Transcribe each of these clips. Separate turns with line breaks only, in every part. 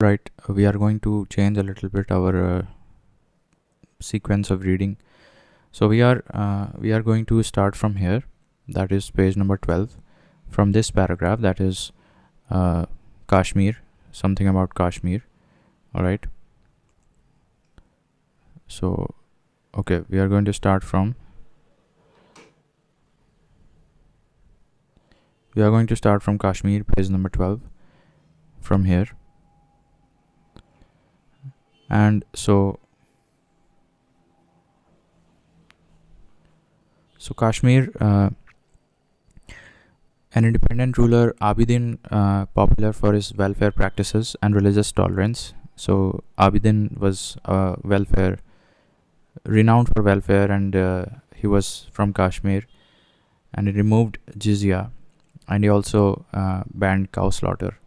Right, we are going to change a little bit our sequence of reading. So we are going to start from here. That is page number 12. From this paragraph, that is Kashmir, something about Kashmir. All right. So, okay, we are going to start from. We are going to start from Kashmir, page number 12. From here, and so Kashmir. An independent ruler, Abidin, popular for his welfare practices and religious tolerance. So Abidin was renowned for welfare, and he was from Kashmir, and he removed jizya, and he also banned cow slaughter.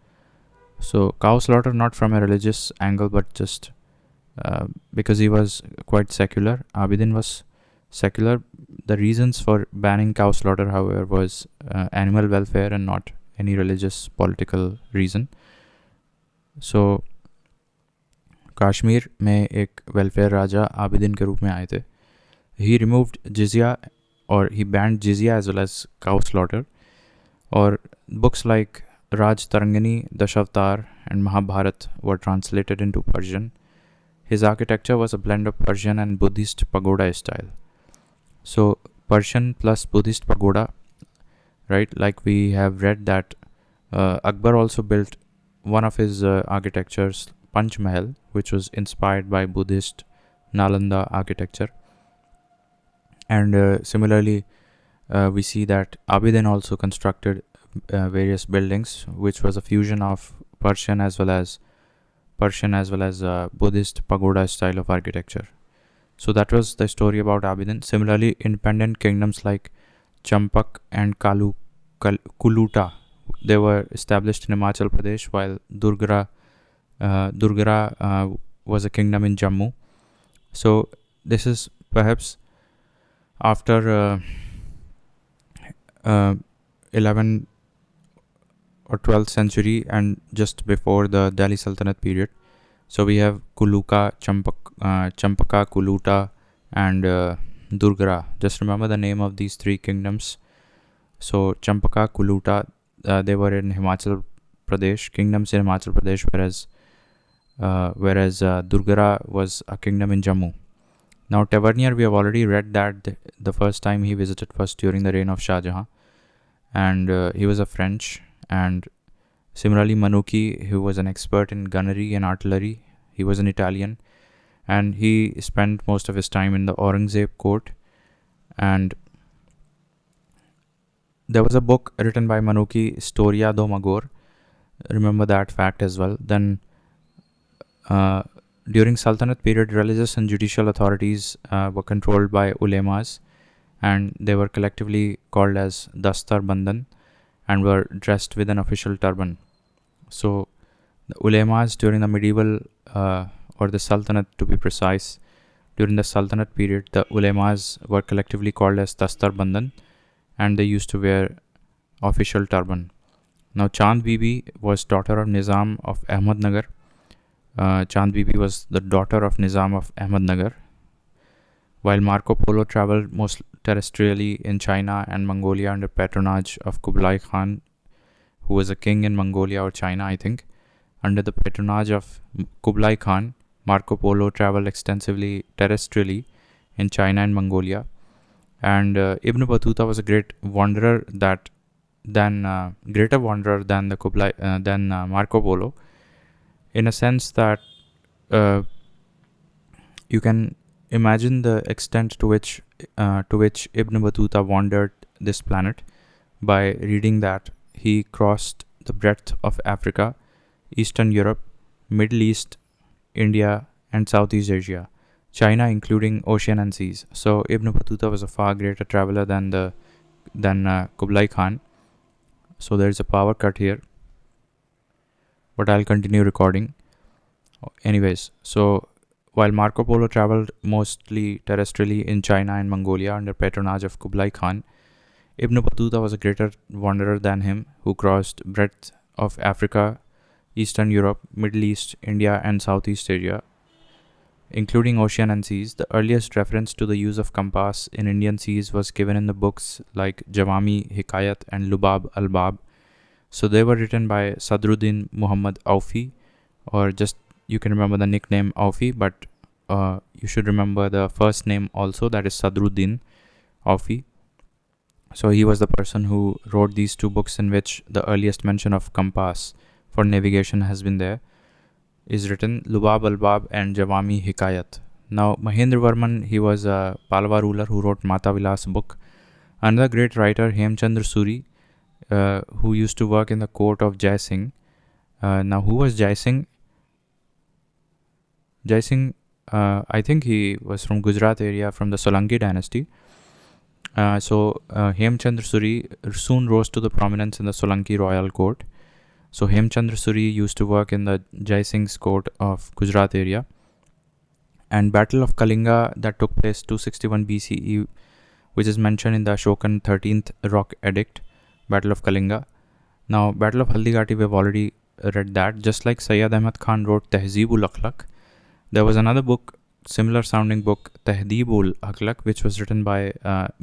So cow slaughter not from a religious angle, but just because he was quite secular. Abidin was secular. The reasons for banning cow slaughter, however, was animal welfare and not any religious political reason. So Kashmir में एक welfare राजा आबिदिन के रूप में आए थे. He removed jizya, or he banned jizya as well as cow slaughter. Or books like Raj Tarangani, Dashavtar and Mahabharat were translated into Persian. His architecture was a blend of Persian and Buddhist pagoda style. So Persian plus Buddhist pagoda, right? Like we have read that Akbar also built one of his architectures, Panch Mahal, which was inspired by Buddhist Nalanda architecture. And similarly, we see that Abidin also constructed various buildings, which was a fusion of Persian as well as Buddhist pagoda style of architecture. So that was the story about Abidin. Similarly, independent kingdoms like Champak and Kuluta, they were established in Himachal Pradesh, while Durgara was a kingdom in Jammu. So this is perhaps after 11th or 12th century and just before the Delhi Sultanate period. So we have Kuluka, Champaka, Kuluta and Durgara. Just remember the name of these three kingdoms. So Champaka, Kuluta, they were in Himachal Pradesh, kingdoms in Himachal Pradesh, whereas Durgara was a kingdom in Jammu. Now Tavernier, we have already read that the first time he visited was during the reign of Shah Jahan, and he was a French. And similarly, Manuki, who was an expert in gunnery and artillery, he was an Italian, and he spent most of his time in the Aurangzeb court. And there was a book written by Manuki, Storia do Magor. Remember that fact as well. Then during Sultanate period, religious and judicial authorities were controlled by ulemas, and they were collectively called as Dastar Bandan and were dressed with an official turban. So the ulemas during the medieval or the Sultanate, to be precise, during the Sultanate period, the ulemas were collectively called as Dastar Bandan, and they used to wear official turban. Now Chand Bibi was daughter of Nizam of Ahmednagar. Chand Bibi was the daughter of Nizam of Ahmednagar. While Marco Polo traveled most terrestrially in China and Mongolia under patronage of Kublai Khan, who was a king in Mongolia or China, I think. Under the patronage of Kublai Khan, Marco Polo traveled extensively terrestrially in China and Mongolia. And Ibn Battuta was a great wanderer greater wanderer than Marco Polo, in a sense that you can imagine the extent to which Ibn Battuta wandered this planet by reading that he crossed the breadth of Africa, Eastern Europe, Middle East, India, and Southeast Asia, China including ocean and seas. So Ibn Battuta was a far greater traveler than Kublai Khan. So there is a power cut here, but I'll continue recording. Anyways, so while Marco Polo traveled mostly terrestrially in China and Mongolia under patronage of Kublai Khan, Ibn Battuta was a greater wanderer than him, who crossed breadth of Africa, Eastern Europe, Middle East, India, and Southeast Asia, including ocean and seas. The earliest reference to the use of compass in Indian seas was given in the books like Jawami Hikayat and Lubab al-Bab. So they were written by Sadruddin Muhammad Aufi, or just you can remember the nickname Aufi, but you should remember the first name also, that is Sadruddin Aufi. So he was the person who wrote these two books, in which the earliest mention of compass for navigation has been there, is written Lubab al-Bab and Jawami Hikayat. Now Mahendra Varman, he was a Palwa ruler who wrote Mata Vilas book. Another great writer, Hemchandra Suri, who used to work in the court of Jai Singh. Now who was Jai Singh? Jai Singh, I think he was from Gujarat area, from the Solanki dynasty. Hemchandra Suri soon rose to the prominence in the Solanki royal court. So Hemchandra Suri used to work in the Jai Singh's court of Gujarat area. And Battle of Kalinga, that took place 261 BCE, which is mentioned in the Ashokan 13th Rock Edict, Battle of Kalinga. Now Battle of Haldighati, we've already read that. Just like Sayyid Ahmad Khan wrote Tehzeeb-ul Akhlaq, there was another book, similar sounding book, Tehdeeb-ul Akhlaq, which was written by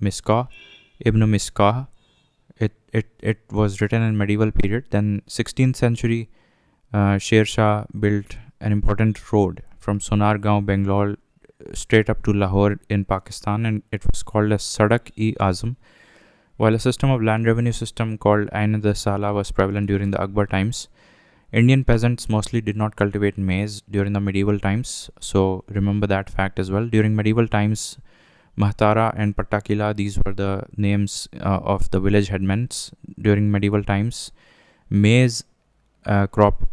Misqah, Ibn Misqah. It was written in medieval period. Then 16th century, Sher Shah built an important road from Sonargaon, Bangalore, straight up to Lahore in Pakistan, and it was called as Sadak-e-Azam. While a system of land revenue system called Ain-e-Sala was prevalent during the Akbar times, Indian peasants mostly did not cultivate maize during the medieval times, so remember that fact as well. During medieval times, Mahtara and Pattakila, these were the names of the village headmen. During medieval times, maize crop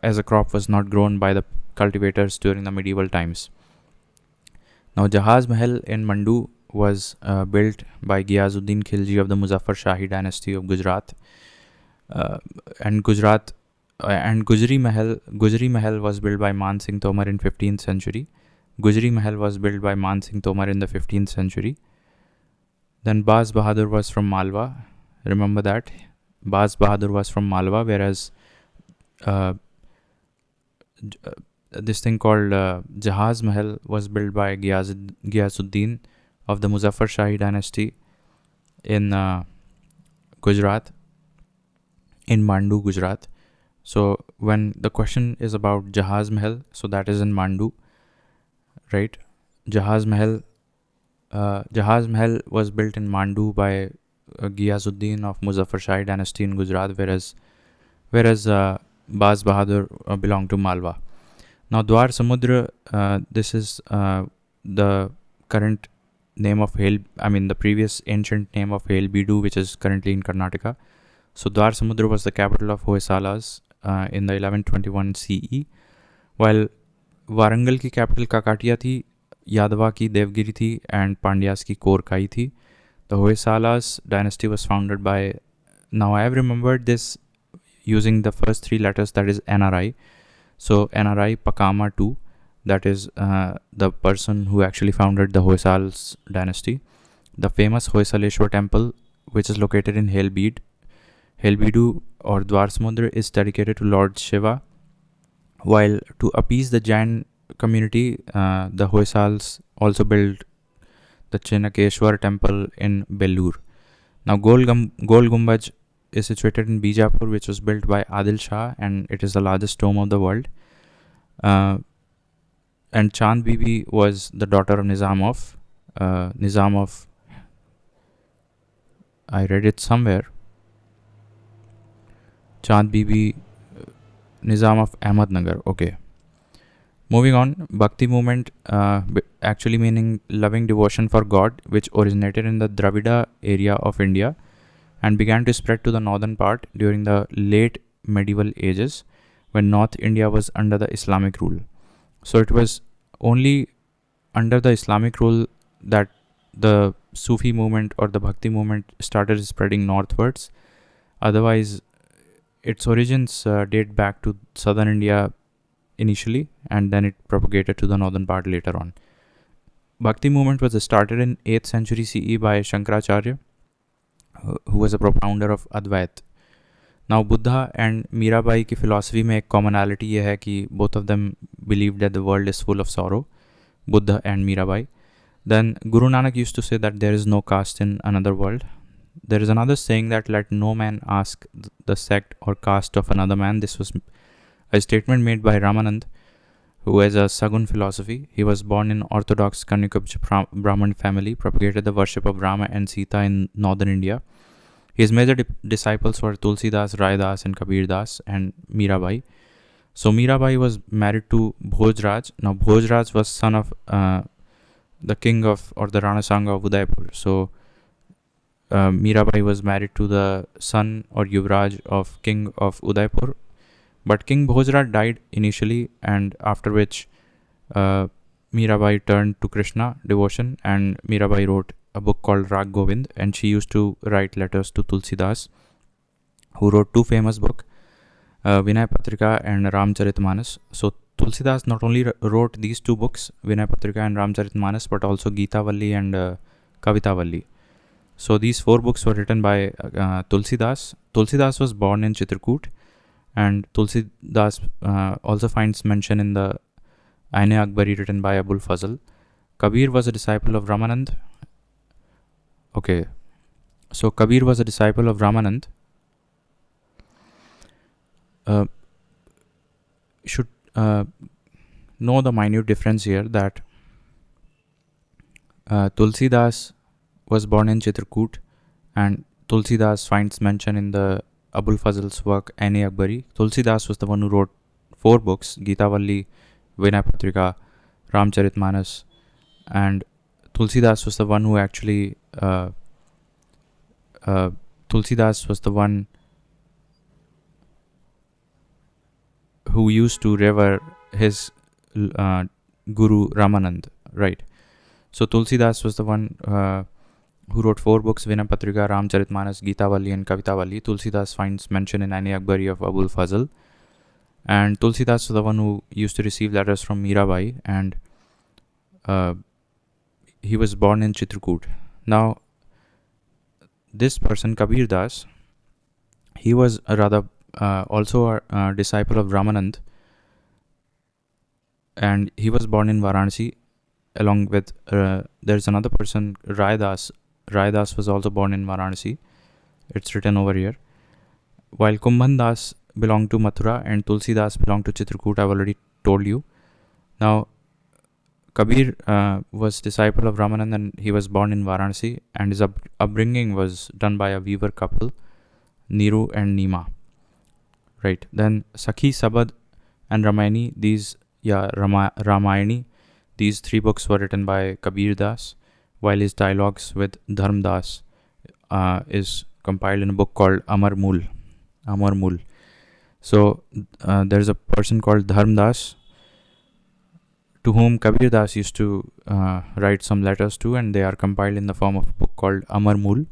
as a crop was not grown by the cultivators during the medieval times. Now Jahaz Mahal in Mandu was built by Ghiyazuddin Khilji of the Muzaffar Shahi dynasty of Gujarat, and Gujri Mahal was built by Man Singh Tomar in 15th century. Gujri Mahal was built by Man Singh Tomar in the 15th century. Then Baz Bahadur was from Malwa. Remember that. Baz Bahadur was from Malwa, whereas this thing called Jahaz Mahal was built by Ghiyazuddin of the Muzaffar Shahi dynasty in Gujarat, in Mandu, Gujarat. So when the question is about Jahaz Mahal, so that is in Mandu, right? Jahaz Mahal was built in Mandu by Ghiyazuddin of Muzaffar Shahi dynasty in Gujarat, whereas Baz Bahadur belonged to Malwa. Now Dwar Samudra, this is the current name of the previous ancient name of Hail Bidu, which is currently in Karnataka. So Dwar Samudra was the capital of Hoysalas in the 1121 CE, while Warangal की capital Kakatiya थी, Yadava की Devgiri थी, and Pandyas की Korkai थी. The Hoysalas dynasty was founded by, now I have remembered this using the first three letters, that is NRI. So NRI Pakama II, that is the person who actually founded the Hoysals dynasty. The famous Hoysaleshwar temple, which is located in Hailbidu or Dwar Samudra, is dedicated to Lord Shiva. While to appease the Jain community, the Hoysals also built the Chinakeshwar temple in Bellur. Now Gol Gumbaj is situated in Bijapur, which was built by Adil Shah, and it is the largest tomb of the world. And Chand Bibi was the daughter of Nizam of I read it somewhere. Chand Bibi, Nizam of Ahmednagar. Okay. Moving on, Bhakti movement, actually meaning loving devotion for God, which originated in the Dravida area of India and began to spread to the northern part during the late medieval ages, when North India was under the Islamic rule. So it was only under the Islamic rule that the Sufi movement or the Bhakti movement started spreading northwards. Otherwise, its origins date back to southern India initially, and then it propagated to the northern part later on. Bhakti movement was started in 8th century CE by Shankaracharya, who was a propounder of Advait. Now Buddha and Mirabai की philosophy में एक commonality ये है कि both of them believe that the world is full of sorrow, Buddha and Mirabai. Then Guru Nanak used to say that there is no caste in another world. There is another saying that let no man ask the sect or caste of another man. This was a statement made by Ramanand, who has a Sagun philosophy. He was born in Orthodox Kanyaka Brahmin family, propagated the worship of Rama and Sita in northern India. His major disciples were Tulsidas, Raidas, and Kabir Das, and Mirabai. So Mirabai was married to Bhojraj. Now Bhojraj was son of the king of, or the Rana Sanga of Udaipur. So Mirabai was married to the son or Yuvraj of king of Udaipur. But King Bhojraj died initially, and after which Mirabai turned to Krishna devotion, and Mirabai wrote a book called Rag Govind, and she used to write letters to Tulsidas, who wrote two famous books, Vinay Patrika and Ramcharitmanas. So Tulsidas not only wrote these two books, Vinay Patrika and Ramcharitmanas, but also Gita Valli and Kavita Valli. So these four books were written by Tulsidas. Tulsidas was born in Chitrakoot, and Tulsidas also finds mention in the Aine Akbari written by Abul Fazl. Kabir was a disciple of Ramanand. Okay, so Kabir was a disciple of Ramanand. Should know the minute difference here that Tulsidas was born in Chitrakoot, and Tulsidas finds mention in the Abul Fazl's work Aine Akbari. Tulsidas was the one who wrote four books, Gita Valli, Vinay Patrika, Ramcharitmanas, and Tulsidas was the one who actually Tulsidas was the one who used to revere his Guru Ramanand, right? So Tulsidas was the one who wrote four books, Vinay Patrika, Ramcharitmanas, Gita Valli, and Kavita Valli. Tulsidas finds mention in Aine Akbari of Abul Fazl. And Tulsidas was the one who used to receive letters from Mirabai, and he was born in Chitrakoot. Now, this person, Kabir Das, he was also a disciple of Ramanand, and he was born in Varanasi along with there's another person, Raidas. Raidas was also born in Varanasi. It's written over here. While Kumbhan Das belonged to Mathura and Tulsidas belonged to Chitrakoot, I've already told you. Now, Kabir was disciple of Ramanand, and he was born in Varanasi, and his upbringing was done by a weaver couple, Niru and Nima. Right. Then Sakhi, Sabad, and Ramayani, Ramayani, these three books were written by Kabir Das, while his dialogues with Dharm Das is compiled in a book called Amar Mool. So there is a person called Dharm Das, to whom Kabir Das used to write some letters to, and they are compiled in the form of a book called Amar Mool.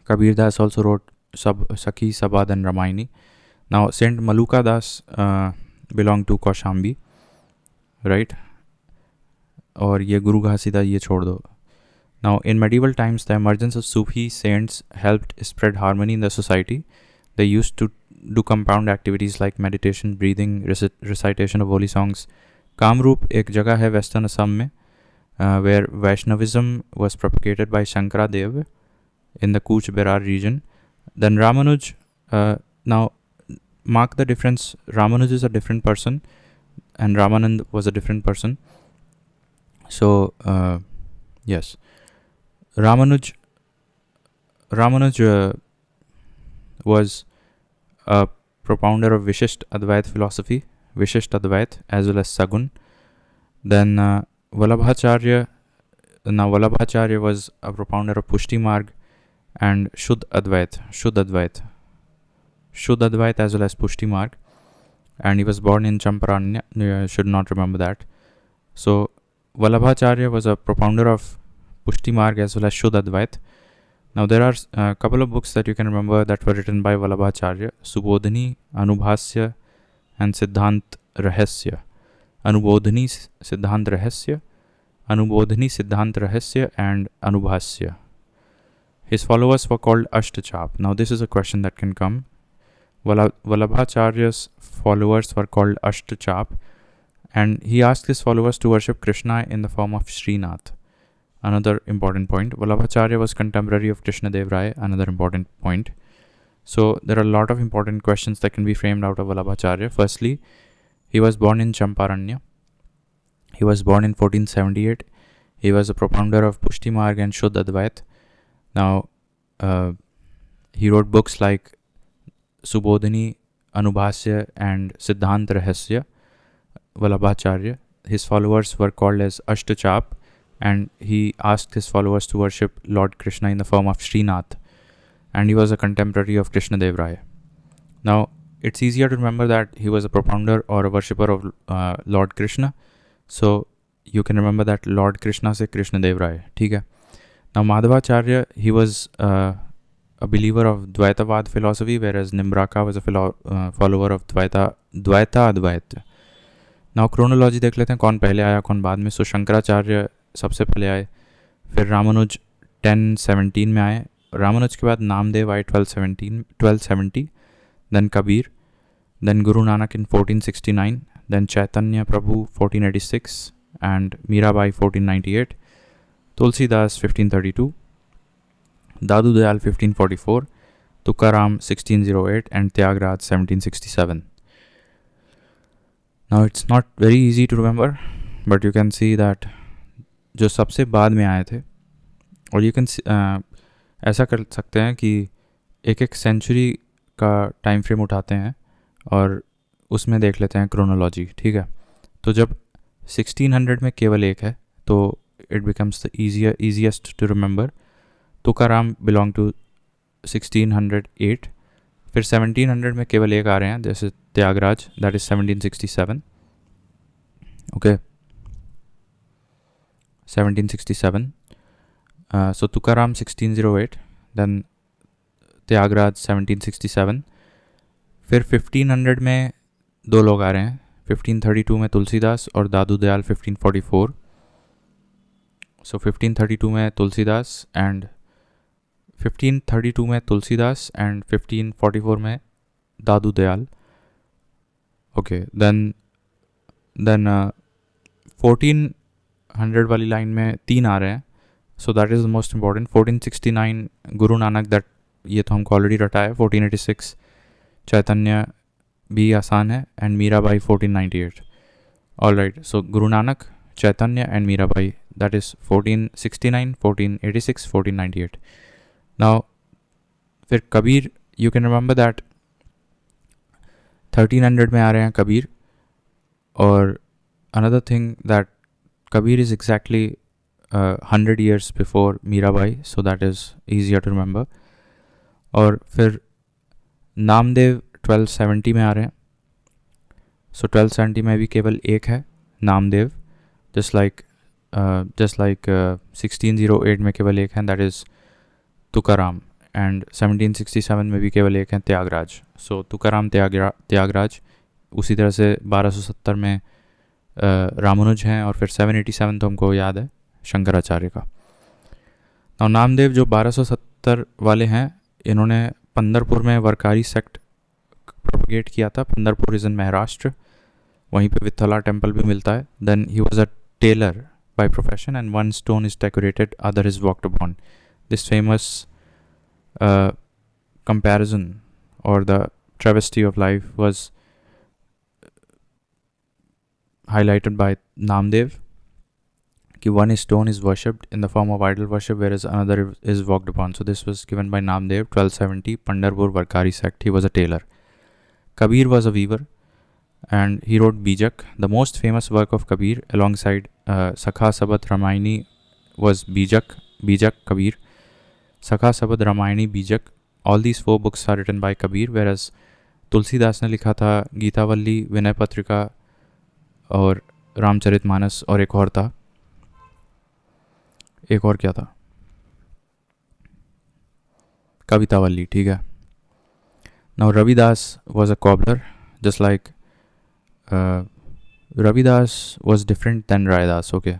Kabir Das also wrote Sakhi, Sabad, and Ramayani. Now, Saint Maluka Das belonged to Kaushambi, right? और ये गुरु घासीदा ये छोड़ दो. Now, in medieval times, the emergence of Sufi saints helped spread harmony in the society. They used to do compound activities like meditation, breathing, recitation of holy songs. Kamrup एक जगह है Western Assam में, where Vaishnavism was propagated by Shankara Dev in the Kuch Berar region. Then Ramanuj, now mark the difference. Ramanuj is a different person, and Ramanand was a different person. So, yes, Ramanuj was a propounder of Vishisht Advait philosophy, Vishisht Advait, as well as Sagun. Then Vallabhacharya was a propounder of Pushti Marg and Shuddh Advait, as well as Pushti Marg, and he was born in Champaranya. You should not remember that. So Vallabhacharya was a propounder of Pushti Marg as well as Shuddh Advait. Now there are a couple of books that you can remember that were written by Vallabhacharya: Subodhini, Anubhasya, and Siddhant Rahasya. Anubodhini, Siddhant Rahasya, and Anubhasya. His followers were called Ashtachap. Now this is a question that can come. Vallabhacharya's followers were called Ashtachap, and he asked his followers to worship Krishna in the form of Srinath. Another important point. Vallabhacharya was contemporary of Krishna Dev Rai. Another important point. So there are a lot of important questions that can be framed out of Vallabhacharya. Firstly, he was born in Champaranya. He was born in 1478. He was a propounder of Pushti Marg and Shuddha Advait. Now, he wrote books like Subodhini, Anubhasya and Siddhant Rahasya. Vallabhacharya. His followers were called as Ashtachap, and he asked his followers to worship Lord Krishna in the form of Srinath, and he was a contemporary of Krishna Dev Rai. Now, it's easier to remember that he was a propounder or a worshipper of Lord Krishna, so you can remember that Lord Krishna se Krishna Dev Rai. ठीक है. Now, Madhavacharya, he was a believer of Dvaitavad philosophy, whereas Nimbraka was a follower of Dvaita Advaita. Now, chronology देख लेते हैं, कौन पहले आया कौन बाद में. सो शंकराचार्य सबसे पहले आए, फिर रामानुज 1017 में आए. रामानुज के बाद नामदेव आए 1270, then Kabir, then Guru Nanak in 1469, then Chaitanya Prabhu 1486 and Mirabai 1498, Tulsidas 1532, Dadu Dayal 1544, Tukaram 1608 and Tyagaraja 1767. Now it's not very easy to remember, but you can see that जो सबसे बाद में आए थे, और you can ऐसा कर सकते हैं कि एक एक सेंचुरी का टाइम फ्रेम उठाते हैं और उसमें देख लेते हैं क्रोनोलॉजी. ठीक है. तो जब 1600 में केवल एक है तो it becomes the easiest to remember. Tukaram belong to 1608. फिर 1700 में केवल एक आ रहे हैं, जैसे Tyagaraja, that is 1767. Okay, 1767. So Tukaram 1608, then Tyagaraja 1767. फिर 1500 में दो लोग आ रहे हैं, 1532 में तुलसीदास और दादू दयाल 1544. सो 1532 में तुलसीदास एंड 1544 में दादू दयाल. ओके, देन 1400 वाली लाइन में तीन आ रहे हैं, सो that is the most important. 1469 Guru Nanak, that ये तो हमको ऑलरेडी रटा है. 1486 चैतन्य भी आसान है, and Mirabai 1498. All right, so Guru Nanak, Chaitanya and Mirabai, that is 1469, 1486, 1498. Now फिर Kabir, you can remember that 1300 में आ रहे हैं कबीर. और another thing that Kabir is exactly 100 years before Mirabai, so that is easier to remember. और फिर नामदेव 1270 में आ रहे हैं. सो 1270 में भी केवल एक है, नामदेव, जस्ट लाइक 1608 में केवल एक है, दैट इज़ तुकाराम. एंड 1767 में भी केवल एक है, त्यागराज. सो तुकाराम, त्यागराज. उसी तरह से 1270 में रामानुज हैं, और फिर 787 तो हमको याद है शंकराचार्य का. और नामदेव जो 1270 वाले हैं, इन्होंने पंदरपुर में वरकारी सेक्ट प्रोपगेट किया था. पंदरपुर इज़ इन महाराष्ट्र, वहीं पे वित्थला टेम्पल भी मिलता है. Then he was a tailor by profession, and one stone is decorated, other is walked upon. This famous comparison or the travesty of life was highlighted by Namdev, कि one stone is worshipped in the form of idol worship, whereas another is walked upon. So this was given by Namdev, 1270, Pandharpur Varkari sect. He was a tailor. Kabir was a weaver, and he wrote Bijak. The most famous work of Kabir, alongside Sakha Sabat Ramayani, was Bijak Kabir. Sakha Sabad Ramayani, Bijak, all these 4 books are written by Kabir, whereas Tulsidas ने लिखा था गीतावल्ली, विनय पत्रिका और रामचरितमानस, और एक और था, एक और क्या था, कवितावल्ली. ठीक है. Now Ravidas was a cobbler, just like Ravidas was different than Raidas. Okay.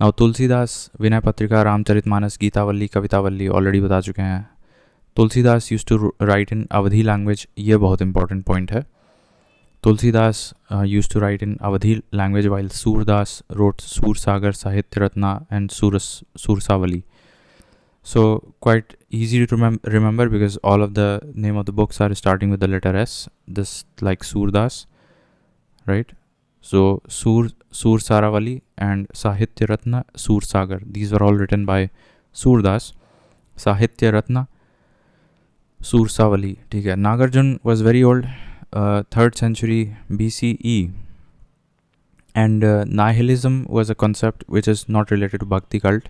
Now Tulsidas, Vinay Patrika, Ramcharitmanas, Gitavali, Kavitavali already बता चुके हैं. Tulsidas used to write in Awadhi language, ये बहुत इंपॉर्टेंट पॉइंट है. Tulsidas used to write in Awadhi language, while Surdas wrote Sursagar, Sahitya Ratna, and Sursavali. So quite easy to remember because all of the name of the books are starting with the letter S. This like Surdas, right? So Sursaravali and Sahitya Ratna, Sursagar. These were all written by Surdas. Sahitya Ratna, Sursavali. ठीक है. Nagarjun was very old. 3rd century BCE, and nihilism was a concept which is not related to Bhakti cult.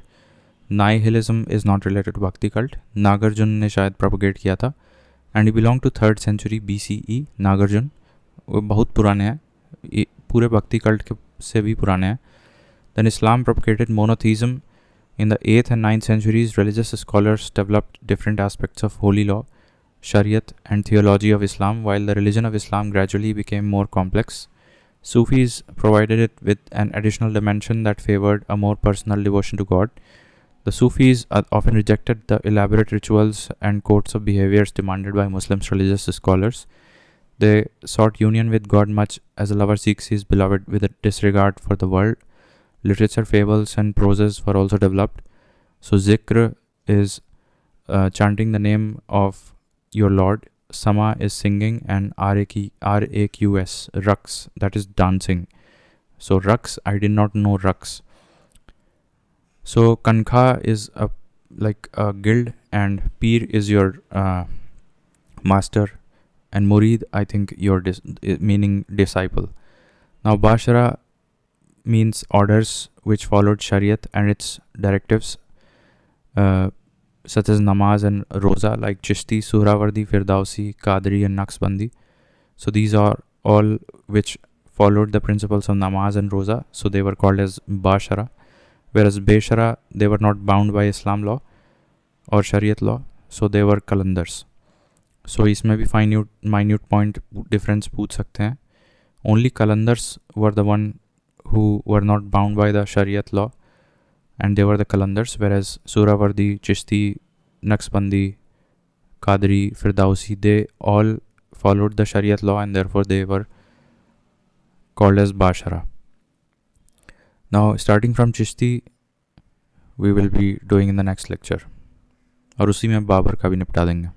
Nihilism is not related to Bhakti cult. Nagarjun ने शायद propagate किया था, and he belonged to 3rd century BCE. Nagarjun वो बहुत पुराने हैं, पूरे भक्ति कल्ट के से भी पुराने हैं. Then Islam propagated monotheism. In the 8th and 9th centuries, religious scholars developed different aspects of holy law, Shariat, and theology of Islam, while the religion of Islam gradually became more complex. Sufis provided it with an additional dimension that favored a more personal devotion to God. The Sufis often rejected the elaborate rituals and codes of behaviors demanded by Muslims religious scholars. They sought union with God much as a lover seeks his beloved with a disregard for the world. Literature, fables, and proses were also developed. So zikr is chanting the name of your Lord. Sama is singing, and RAQS, Raqs, that is dancing. So Raqs, I did not know Raqs. So Kankha is like a guild, and Peer is your master, and Murid, I think, your meaning disciple. Now Bashara means orders which followed Shariat and its directives, such as namaz and roza, like Chishti, Suhrawardi, Firdausi, Qadri, and Naqshbandi. So these are all which followed the principles of namaz and roza, so they were called as Bashara. Whereas Beshara, they were not bound by Islam law or Shariat law, so they were Qalandars. So इसमें भी minute point difference पूछ सकते हैं. Only Qalandars were the one who were not bound by the Shariat law, and they were the Qalandars, whereas Surawardi, Chishti, Naqshbandi, Qadri, Firdausi, they all followed the Shariat law, and therefore they were called as Bashara. Now starting from Chishti, we will be doing in the next lecture, और उसी में बाबर का भी निपटा देंगे.